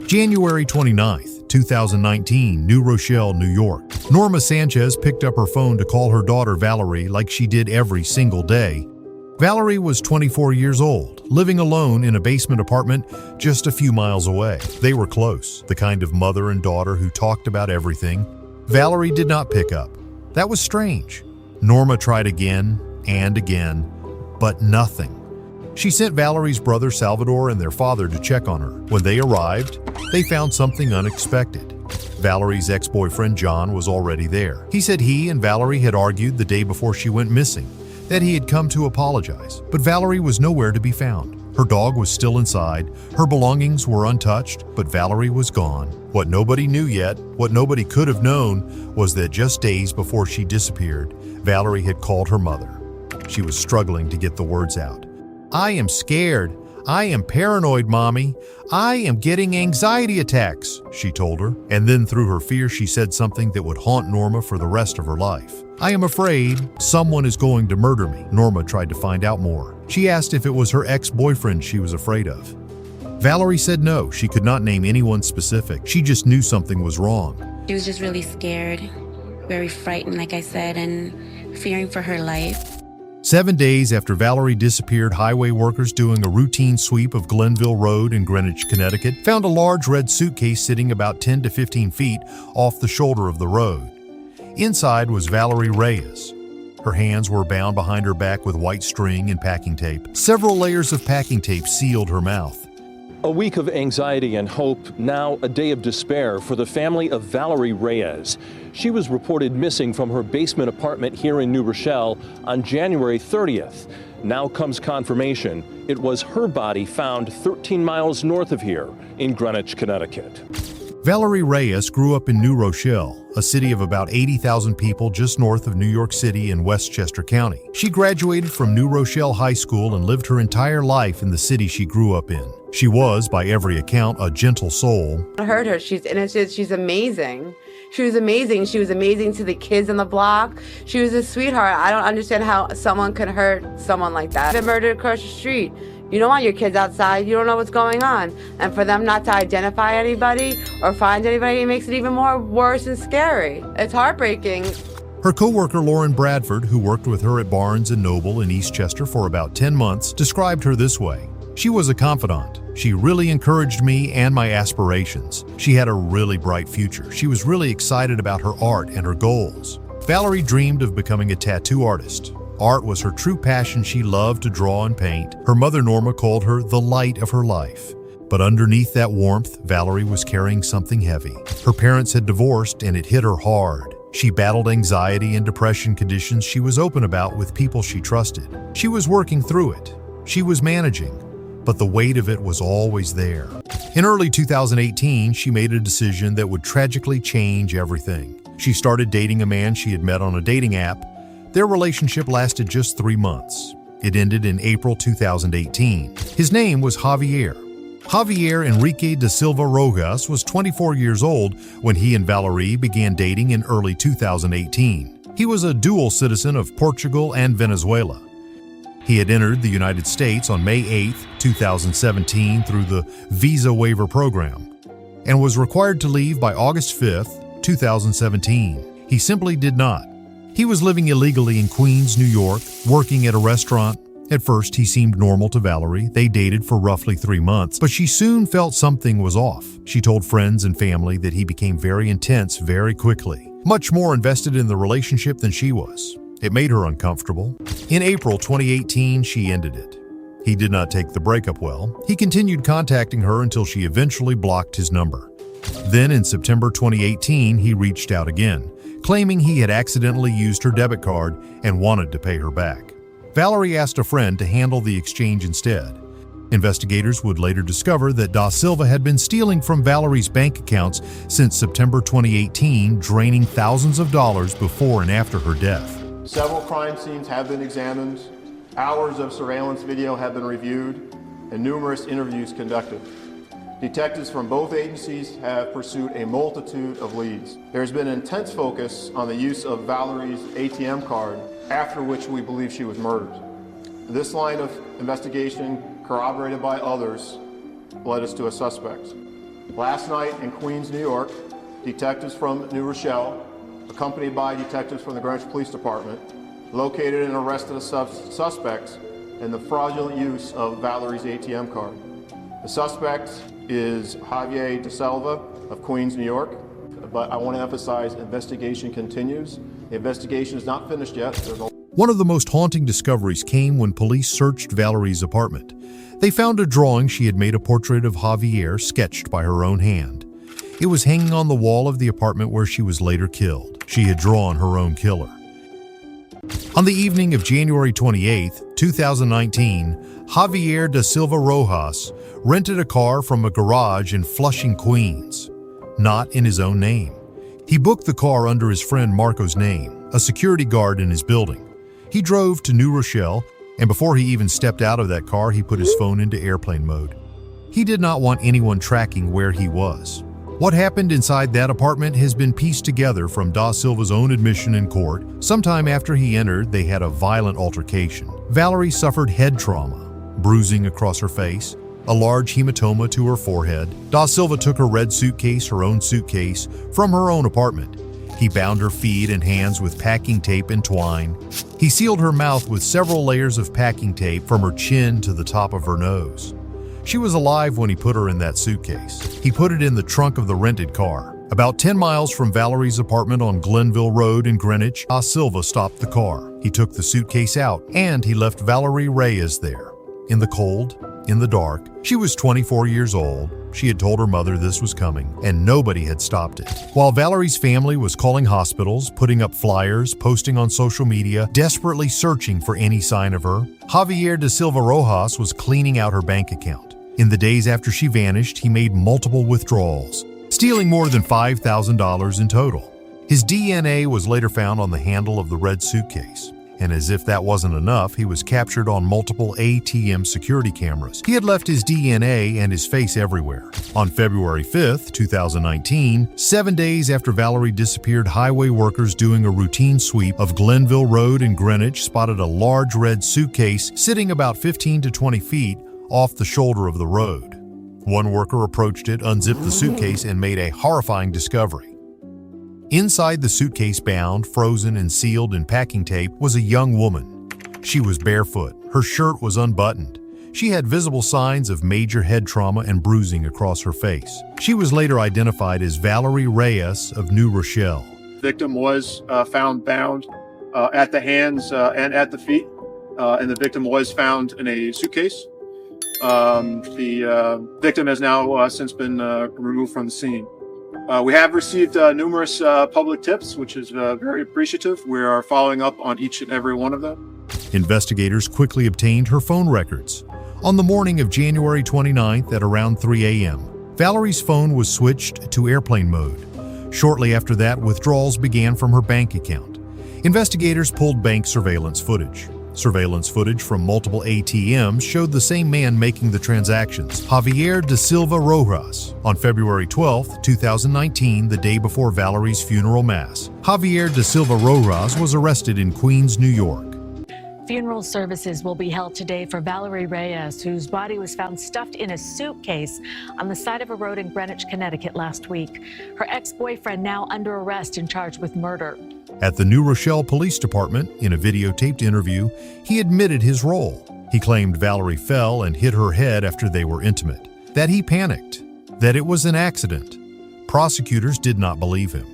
January 29th, 2019, New Rochelle, New York. Norma Sanchez picked up her phone to call her daughter Valerie like she did every single day. Valerie was 24 years old, living alone in a basement apartment just a few miles away. They were close, the kind of mother and daughter who talked about everything. Valerie did not pick up. That was strange. Norma tried again and again, but nothing. She sent Valerie's brother Salvador and their father to check on her. When they arrived, they found something unexpected. Valerie's ex-boyfriend John was already there. He said he and Valerie had argued the day before she went missing, that he had come to apologize, but Valerie was nowhere to be found. Her dog was still inside, her belongings were untouched, but Valerie was gone. What nobody knew yet, what nobody could have known, was that just days before she disappeared, Valerie had called her mother. She was struggling to get the words out. "I am scared. I am paranoid, Mommy. I am getting anxiety attacks," she told her. And then through her fear, she said something that would haunt Norma for the rest of her life. "I am afraid someone is going to murder me." Norma tried to find out more. She asked if it was her ex-boyfriend she was afraid of. Valerie said no, she could not name anyone specific. She just knew something was wrong. She was just really scared, very frightened, like I said, and fearing for her life. 7 days after Valerie disappeared, highway workers doing a routine sweep of Glenville Road in Greenwich, Connecticut, found a large red suitcase sitting about 10 to 15 feet off the shoulder of the road. Inside was Valerie Reyes. Her hands were bound behind her back with white string and packing tape. Several layers of packing tape sealed her mouth. A week of anxiety and hope, now a day of despair for the family of Valerie Reyes. She was reported missing from her basement apartment here in New Rochelle on January 30th. Now comes confirmation. It was her body found 13 miles north of here in Greenwich, Connecticut. Valerie Reyes grew up in New Rochelle, a city of about 80,000 people just north of New York City in Westchester County. She graduated from New Rochelle High School and lived her entire life in the city she grew up in. She was, by every account, a gentle soul. I heard her. She's innocent. She's amazing. She was amazing. She was amazing to the kids on the block. She was a sweetheart. I don't understand how someone could hurt someone like that. Been murdered across the street. You don't want your kids outside. You don't know what's going on. And for them not to identify anybody or find anybody, it makes it even more worse and scary. It's heartbreaking. Her co-worker Lauren Bradford, who worked with her at Barnes & Noble in Eastchester for about 10 months, described her this way. "She was a confidant. She really encouraged me and my aspirations. She had a really bright future. She was really excited about her art and her goals." Valerie dreamed of becoming a tattoo artist. Art was her true passion. She loved to draw and paint. Her mother Norma called her the light of her life. But underneath that warmth, Valerie was carrying something heavy. Her parents had divorced and it hit her hard. She battled anxiety and depression conditions she was open about with people she trusted. She was working through it. She was managing, but the weight of it was always there. In early 2018, she made a decision that would tragically change everything. She started dating a man she had met on a dating app. Their relationship lasted just 3 months. It ended in April 2018. His name was Javier. Javier Enrique Da Silva Rojas was 24 years old when he and Valerie began dating in early 2018. He was a dual citizen of Portugal and Venezuela. He had entered the United States on May 8, 2017 through the Visa Waiver Program and was required to leave by August 5, 2017. He simply did not. He was living illegally in Queens, New York, working at a restaurant. At first, he seemed normal to Valerie. They dated for roughly 3 months, but she soon felt something was off. She told friends and family that he became very intense very quickly, much more invested in the relationship than she was. It made her uncomfortable. In April 2018, she ended it. He did not take the breakup well. He continued contacting her until she eventually blocked his number. Then in September 2018, he reached out again, claiming he had accidentally used her debit card and wanted to pay her back. Valerie asked a friend to handle the exchange instead. Investigators would later discover that Da Silva had been stealing from Valerie's bank accounts since September 2018, draining thousands of dollars before and after her death. Several crime scenes have been examined, hours of surveillance video have been reviewed, and numerous interviews conducted. Detectives from both agencies have pursued a multitude of leads. There has been intense focus on the use of Valerie's ATM card, after which we believe she was murdered. This line of investigation, corroborated by others, led us to a suspect. Last night in Queens, New York, detectives from New Rochelle, accompanied by detectives from the Greenwich Police Department, located and arrested suspects in the fraudulent use of Valerie's ATM card. The suspect is Javier Da Silva of Queens, New York, but I want to emphasize investigation continues. The investigation is not finished yet. One of the most haunting discoveries came when police searched Valerie's apartment. They found a drawing she had made a portrait of Javier sketched by her own hand. It was hanging on the wall of the apartment where she was later killed. She had drawn her own killer. On the evening of January 28, 2019, Javier Da Silva Rojas rented a car from a garage in Flushing, Queens, not in his own name. He booked the car under his friend Marco's name, a security guard in his building. He drove to New Rochelle, and before he even stepped out of that car, he put his phone into airplane mode. He did not want anyone tracking where he was. What happened inside that apartment has been pieced together from Da Silva's own admission in court. Sometime after he entered, they had a violent altercation. Valerie suffered head trauma, bruising across her face, a large hematoma to her forehead. Da Silva took her red suitcase, her own suitcase, from her own apartment. He bound her feet and hands with packing tape and twine. He sealed her mouth with several layers of packing tape from her chin to the top of her nose. She was alive when he put her in that suitcase. He put it in the trunk of the rented car. About 10 miles from Valerie's apartment on Glenville Road in Greenwich, Da Silva stopped the car. He took the suitcase out, and he left Valerie Reyes there. In the cold, in the dark. She was 24 years old. She had told her mother this was coming, and nobody had stopped it. While Valerie's family was calling hospitals, putting up flyers, posting on social media, desperately searching for any sign of her, Javier Da Silva Rojas was cleaning out her bank account. In the days after she vanished, he made multiple withdrawals, stealing more than $5,000 in total. His DNA was later found on the handle of the red suitcase. And as if that wasn't enough, he was captured on multiple ATM security cameras. He had left his DNA and his face everywhere. On February 5th, 2019, 7 days after Valerie disappeared, highway workers doing a routine sweep of Glenville Road in Greenwich spotted a large red suitcase sitting about 15 to 20 feet off the shoulder of the road. One worker approached it, unzipped the suitcase, and made a horrifying discovery. Inside the suitcase, bound, frozen, and sealed in packing tape, was a young woman. She was barefoot. Her shirt was unbuttoned. She had visible signs of major head trauma and bruising across her face. She was later identified as Valerie Reyes of New Rochelle. The victim was found bound at the hands and at the feet, and the victim was found in a suitcase. The victim has now since been removed from the scene. We have received numerous public tips, which is very appreciative. We are following up on each and every one of them. Investigators quickly obtained her phone records. On the morning of January 29th at around 3 a.m., Valerie's phone was switched to airplane mode. Shortly after that, withdrawals began from her bank account. Investigators pulled bank surveillance footage. Surveillance footage from multiple ATMs showed the same man making the transactions, Javier Da Silva Rojas. On February 12, 2019, the day before Valerie's funeral mass, Javier Da Silva Rojas was arrested in Queens, New York. Funeral services will be held today for Valerie Reyes, whose body was found stuffed in a suitcase on the side of a road in Greenwich, Connecticut last week. Her ex-boyfriend now under arrest and charged with murder. At the New Rochelle Police Department, in a videotaped interview, he admitted his role. He claimed Valerie fell and hit her head after they were intimate, that he panicked, that it was an accident. Prosecutors did not believe him.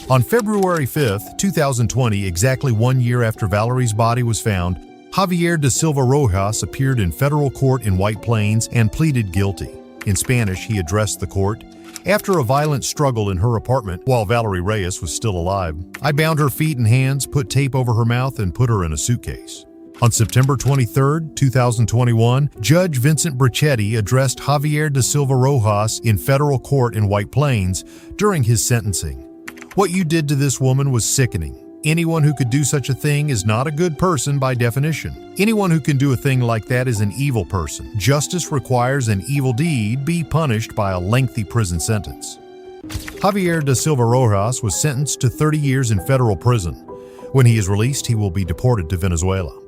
On February 5, 2020, exactly 1 year after Valerie's body was found, Javier Da Silva Rojas appeared in federal court in White Plains and pleaded guilty. In Spanish, he addressed the court. After a violent struggle in her apartment while Valerie Reyes was still alive, I bound her feet and hands, put tape over her mouth, and put her in a suitcase. On September 23, 2021, Judge Vincent Brichetti addressed Javier Da Silva Rojas in federal court in White Plains during his sentencing. What you did to this woman was sickening. Anyone who could do such a thing is not a good person by definition. Anyone who can do a thing like that is an evil person. Justice requires an evil deed be punished by a lengthy prison sentence. Javier Da Silva Rojas was sentenced to 30 years in federal prison. When he is released, he will be deported to Venezuela.